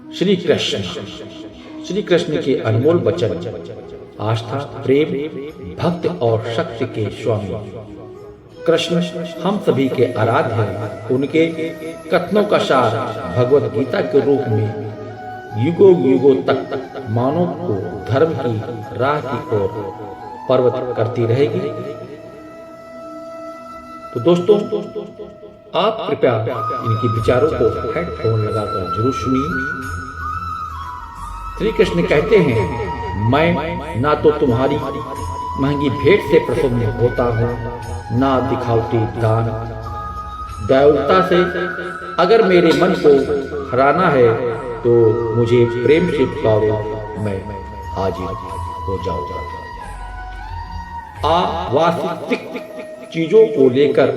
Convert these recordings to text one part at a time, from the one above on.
श्री कृष्ण। श्री कृष्ण के अनमोल वचन आस्था, प्रेम, भक्ति और शक्ति के स्वामी कृष्ण हम सभी के आराध्य हैं। उनके कथनों का सार भगवत गीता के रूप में युगों युगों तक मानव को धर्म की राह की ओर प्रवृत्त करती रहेगी। तो दोस्तों, आप कृपया इनके विचारों को हेडफोन लगाकर जरूर सुनिए। श्री कृष्ण कहते हैं, मैं ना तो तुम्हारी महंगी भेंट से प्रसन्न होता हूँ, ना दिखावटी दान दयालुता से। अगर मेरे मन को हराना है तो मुझे प्रेम से पुकारो, मैं हाजिर हो जाऊंगा। वास्तविक चीजों को लेकर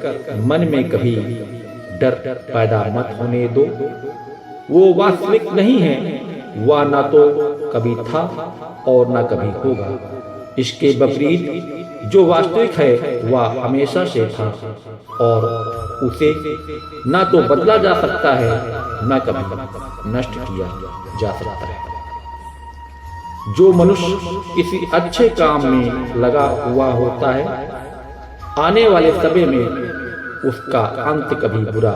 मन में कभी डर पैदा मत होने दो। वो वास्तविक नहीं है, वह ना तो कभी था और ना कभी होगा। इसके विपरीत जो वास्तविक है वह हमेशा से था और उसे ना तो बदला जा सकता है, ना कभी नष्ट किया जा सकता है। जो मनुष्य किसी अच्छे काम में लगा हुआ होता है, आने वाले समय में उसका अंत कभी बुरा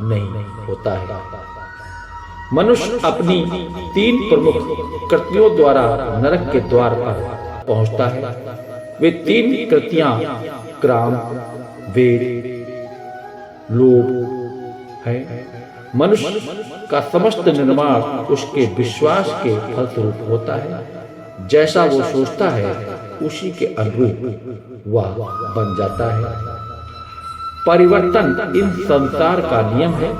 नहीं होता है। मनुष्य अपनी 3 प्रमुख कृतियों द्वारा नरक के द्वार पर पहुंचता है। वे 3 कृतियां काम, वेद, लोभ है। मनुष्य का समस्त निर्माण उसके विश्वास के फलस्वरूप होता है। जैसा वो सोचता है उसी के अनुरूप वह बन जाता है। परिवर्तन इन संसार का नियम है।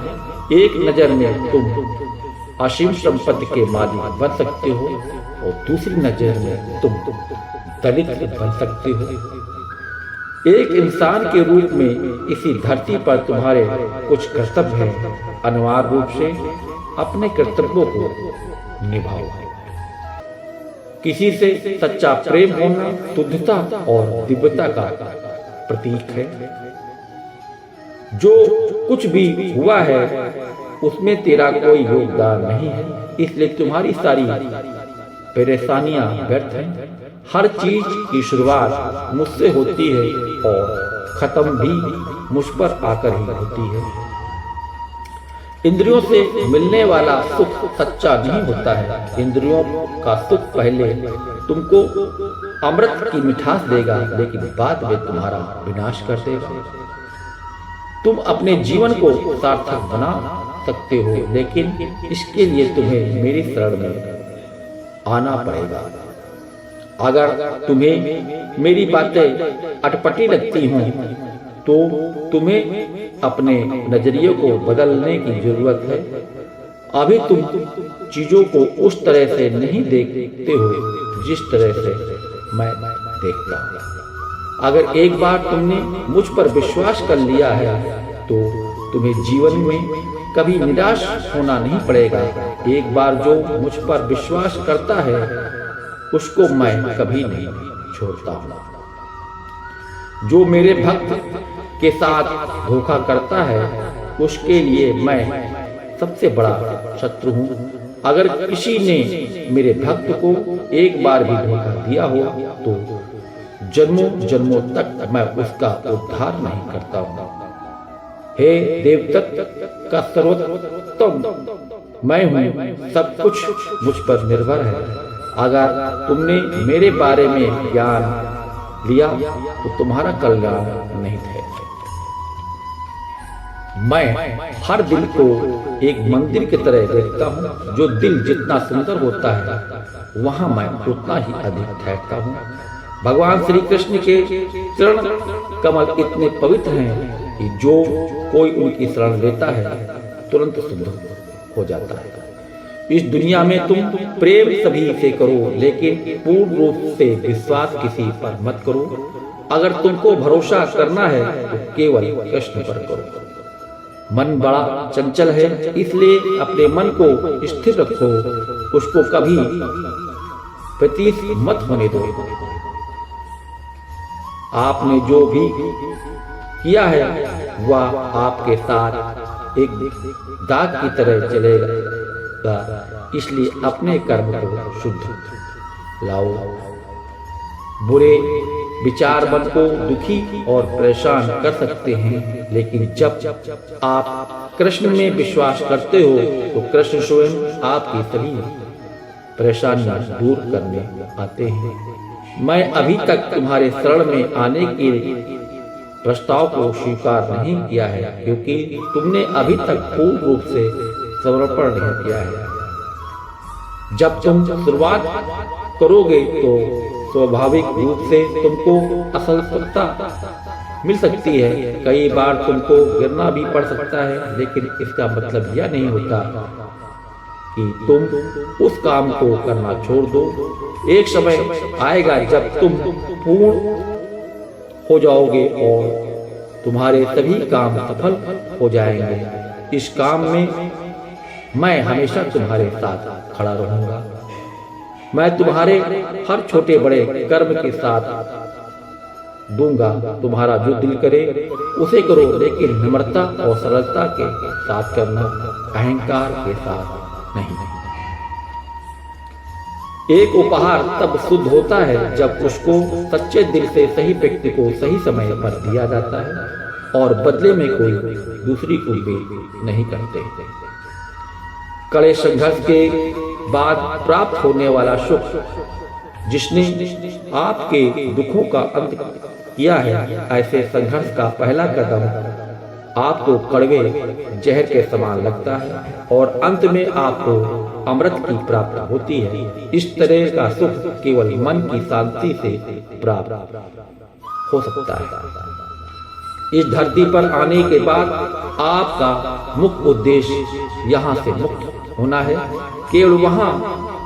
एक नजर में तुम असीम संपत्ति के मालिक बन सकते हो और दूसरी नजर में तुम दलित बन सकते हो। एक इंसान के रूप में इसी धरती पर तुम्हारे कुछ कर्तव्य हैं। अनिवार्य रूप से अपने कर्तव्यों को निभाओ। किसी से सच्चा प्रेम होना शुद्धता और दिव्यता का प्रतीक है। जो कुछ भी हुआ है उसमें तेरा कोई योगदान नहीं है, इसलिए तुम्हारी सारी परेशानियां व्यर्थ हैं। हर चीज की शुरुआत मुझसे होती है और खत्म भी मुझ पर आकर ही होती है। इंद्रियों से मिलने वाला सुख सच्चा नहीं होता है। इंद्रियों का सुख पहले तुमको अमृत की मिठास देगा, लेकिन बाद में तुम्हारा विनाश कर देगा। तुम अपने जीवन को सार्थक बना सकते हो, लेकिन इसके लिए तुम्हें मेरी शरण में आना पड़ेगा। अगर तुम्हें मेरी बातें अटपटी लगती हों तो तुम्हें अपने नजरिए को बदलने की जरूरत है। अभी तुम चीजों को उस तरह से नहीं देखते हो जिस तरह से मैं देखता हूँ। अगर एक बार तुमने मुझ पर विश्वास कर लिया है तो तुम्हें जीवन में कभी निराश होना नहीं पड़ेगा। एक बार जो मुझ पर विश्वास करता है उसको मैं कभी नहीं छोड़ता हूँ। जो मेरे भक्त के साथ धोखा करता है उसके लिए मैं सबसे बड़ा शत्रु हूँ। अगर किसी ने मेरे भक्त को एक बार भी धोखा दिया हो तो जन्मों जन्मों तक मैं उसका उद्धार नहीं करता हूँ। हे देवदत्त का सर्वोत्तम मैं हूँ, सब कुछ मुझ पर निर्भर है। अगर तुमने मेरे बारे में ज्ञान लिया तो तुम्हारा कल्याण नहीं है। मैं हर दिल को एक मंदिर की तरह देखता हूँ। जो दिल जितना सुंदर होता है वहां मैं उतना ही अधिक ठहरता हूँ। भगवान श्री कृष्ण के चरण कमल इतने पवित्र हैं कि जो कोई उनकी शरण लेता है तुरंत शुद्ध हो जाता है। इस दुनिया में तुम प्रेम सभी से करो, लेकिन पूर्ण रूप से विश्वास किसी पर मत करो। अगर तुमको भरोसा करना है तो केवल कृष्ण पर करो। मन बड़ा चंचल है, इसलिए अपने मन को स्थिर रखो, उसको कभी व्यतीत मत होने दो। आपने जो भी किया है वह आपके साथ एक दाग की तरह चलेगा होगा, इसलिए अपने कर्म को शुद्ध लाओ। बुरे विचार मन को दुखी और परेशान कर सकते हैं, लेकिन जब आप कृष्ण में विश्वास करते हो तो कृष्ण स्वयं आपकी सभी परेशानियां दूर करने आते हैं। मैं अभी तक तुम्हारे शरण में आने के प्रस्ताव को स्वीकार नहीं किया है, क्योंकि तुमने अभी तक पूर्ण रूप से समर्पण नहीं किया है। जब तुम शुरुआत करोगे तो स्वाभाविक रूप से तुमको असफलता मिल सकती है, कई बार तुमको गिरना भी पड़ सकता है, लेकिन इसका मतलब यह नहीं होता कि तुम उस काम को करना छोड़ दो। एक समय आएगा जब तुम पूर्ण हो जाओगे और तुम्हारे सभी काम सफल हो जाएंगे। इस काम में मैं हमेशा तुम्हारे साथ खड़ा रहूंगा। मैं तुम्हारे हर छोटे बड़े कर्म के साथ दूंगा। तुम्हारा जो दिल करे उसे करो, लेकिन नम्रता और सरलता के साथ करना, अहंकार के साथ नहीं। एक उपहार तब शुद्ध होता है जब उसको सच्चे दिल से सही व्यक्ति को सही समय पर दिया जाता है और बदले में कोई दूसरी उम्मीद नहीं करते। कड़े संघर्ष के बाद प्राप्त होने वाला सुख, जिसने आपके दुखों का अंत किया है, ऐसे संघर्ष का पहला कदम आपको कड़वे जहर के समान लगता है और अंत में आपको अमृत की प्राप्ति होती है। इस तरह का सुख केवल मन की शांति से प्राप्त हो सकता है। इस धरती पर आने के बाद आपका मुख्य उद्देश्य यहाँ से मुक्त होना है। केवल वहाँ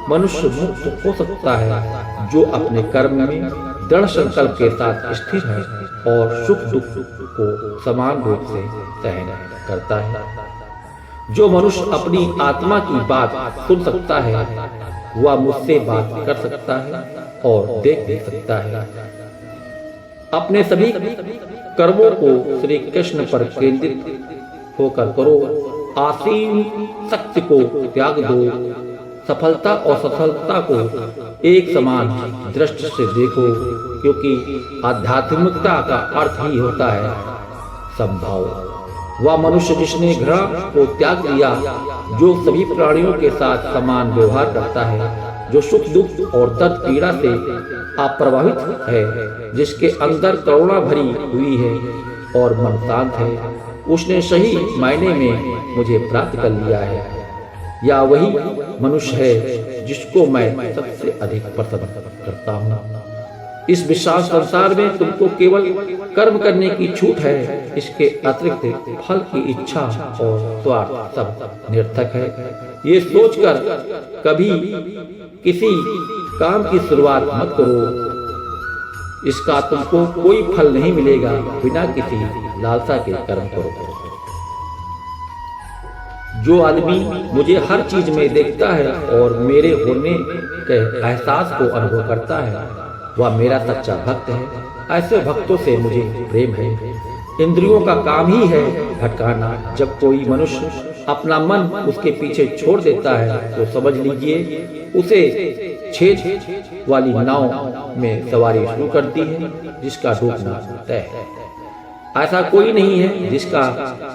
मनुष्य मुक्त हो सकता है जो अपने कर्म में दृढ़ संकल्प के साथ स्थिर है और सुख दुख को समान रूप से सहन करता है। जो मनुष्य अपनी आत्मा की बात सुन सकता है वह मुझसे बात कर सकता है और देख भी सकता है। अपने सभी कर्मों को श्री कृष्ण पर केंद्रित होकर करो। आसीन शक्ति को त्याग दो। सफलता और सफलता को एक समान दृष्टि से देखो, क्योंकि आध्यात्मिकता का अर्थ ही होता है समभाव। वह मनुष्य जिसने घृणा को त्याग दिया, जो सभी प्राणियों के साथ समान व्यवहार करता है, जो सुख दुख और दर्द पीड़ा से अप्रभावित है, जिसके अंदर करुणा भरी हुई है और मन शांत है, उसने सही मायने में मुझे प्राप्त कर लिया है। या वही मनुष्य है जिसको मैं सबसे अधिक पसंद करता हूँ। इस विशाल संसार में तुमको केवल कर्म करने की छूट है। इसके अतिरिक्त फल की इच्छा और स्वार्थ सब निरर्थक है। ये सोचकर कभी किसी काम की शुरुआत मत करो। इसका तुमको कोई फल नहीं मिलेगा। बिना किसी लालसा के कर्म करो। जो आदमी मुझे हर चीज में देखता है और मेरे होने के एहसास को अनुभव करता है, वह मेरा सच्चा भक्त है। ऐसे भक्तों से मुझे प्रेम है। इंद्रियों का काम ही है भटकाना। जब कोई मनुष्य अपना मन उसके पीछे छोड़ देता है तो समझ लीजिए उसे छेद वाली नाव में सवारी शुरू करती है, जिसका डूबना तय है। ऐसा कोई नहीं है जिसका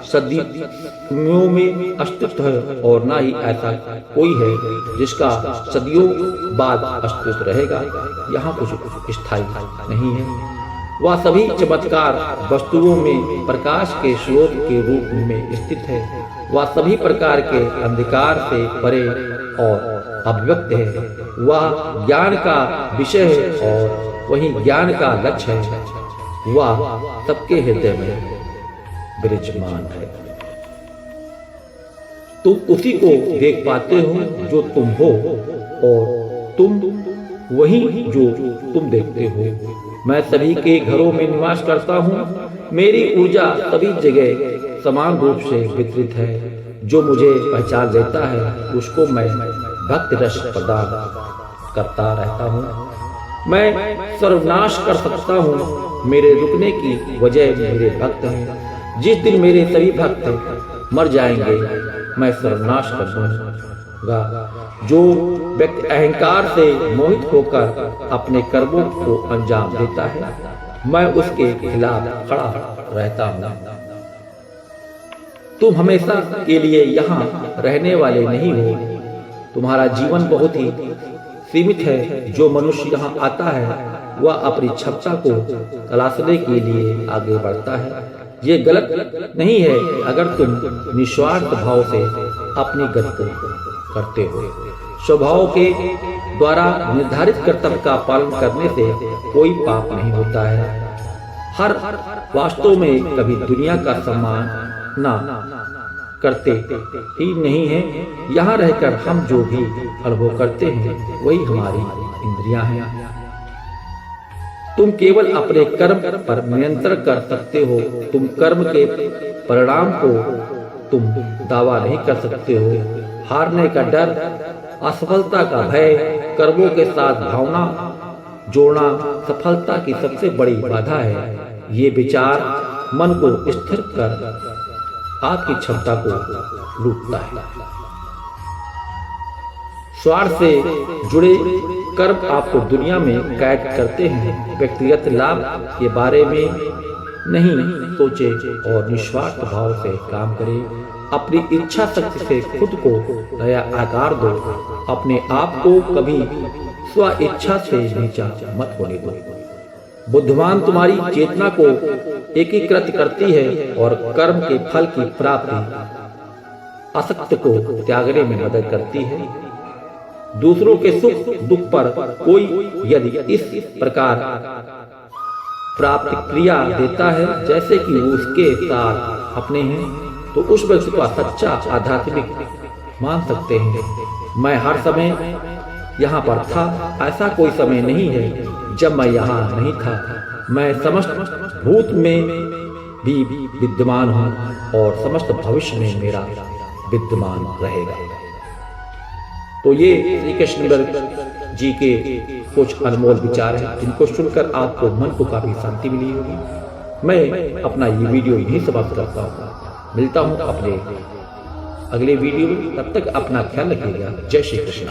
सदियों में अस्तित्व है, और ना ही ऐसा कोई है जिसका सदियों बाद अस्तित्व रहेगा। यहाँ कुछ स्थायी नहीं है। वह सभी चमत्कार वस्तुओं में प्रकाश के स्रोत के रूप में स्थित है। वह सभी प्रकार के अंधकार से परे और अभिव्यक्त है। वह ज्ञान का विषय है और वही ज्ञान का लक्ष्य है। वह सबके हृदय में विराजमान है। तुम उसी को देख पाते हो जो तुम हो, और तुम वही जो तुम देखते हो। मैं सभी के घरों में निवास करता हूँ। मेरी ऊर्जा सभी जगह समान रूप से वितरित है। जो मुझे पहचान लेता है उसको मैं भक्त रस प्रदान करता रहता हूँ। मैं सर्वनाश कर सकता हूँ। मेरे रुकने की वजह मेरे भक्त हैं। जिस दिन मेरे सभी भक्त मर जाएंगे मैं सर्वनाश कर दूंगा। जो व्यक्ति अहंकार से मोहित होकर अपने कर्मों को अंजाम देता है, मैं उसके खिलाफ खड़ा रहता हूँ। तुम हमेशा के लिए यहाँ रहने वाले नहीं हो। तुम्हारा जीवन बहुत ही सीमित है। जो मनुष्य यहाँ आता है वह अपनी क्षमता को तलाशने के लिए आगे बढ़ता है। ये गलत नहीं है अगर तुम निस्वार्थ भाव से अपनी गति करते हो। स्वभाव के द्वारा निर्धारित कर्तव्य का पालन करने से कोई पाप नहीं होता है। हर वास्तव में कभी दुनिया का सम्मान ना करते ही नहीं है। यहाँ रहकर हम जो भी अनुभव करते हैं वही हमारी इंद्रियां हैं। तुम केवल अपने कर्म पर नियंत्रण कर सकते हो। तुम कर्म के परिणाम को तुम दावा नहीं कर सकते हो। हारने का डर, असफलता का भय, कर्मों के साथ भावना जोड़ना सफलता की सबसे बड़ी बाधा है। ये विचार मन को स्थिर कर आपकी क्षमता को लूटता है। स्वार्थ से जुड़े कर्म आपको दुनिया में कैद करते हैं। व्यक्तिगत लाभ के बारे में नहीं सोचे और निस्वार्थ भाव से काम करें। अपनी इच्छा शक्ति से खुद को नया आकार दो। अपने आप को कभी स्व इच्छा से नीचा मत होने दो। बुद्धिमान तुम्हारी चेतना को एकीकृत करती है और कर्म के फल की प्राप्ति आसक्त को त्यागने में मदद करती है। दूसरों के सुख दुख पर कोई यदि इस प्रकार प्रतिक्रिया देता है जैसे कि वो उसके साथ अपने हैं, तो उस व्यक्ति को सच्चा आध्यात्मिक मान सकते हैं। मैं हर समय यहाँ पर था। ऐसा कोई समय नहीं है जब मैं यहाँ नहीं था। मैं समस्त भूत में भी विद्यमान हूँ और समस्त भविष्य में मेरा विद्यमान रहेगा। तो ये श्री कृष्ण जी के कुछ अनमोल विचार हैं जिनको सुनकर आपको मन को काफी शांति मिली होगी। मैं अपना ये वीडियो यहीं समाप्त करता हूँ। मिलता हूँ अपने अगले वीडियो में। तब तक अपना ख्याल रखिएगा। जय श्री कृष्ण।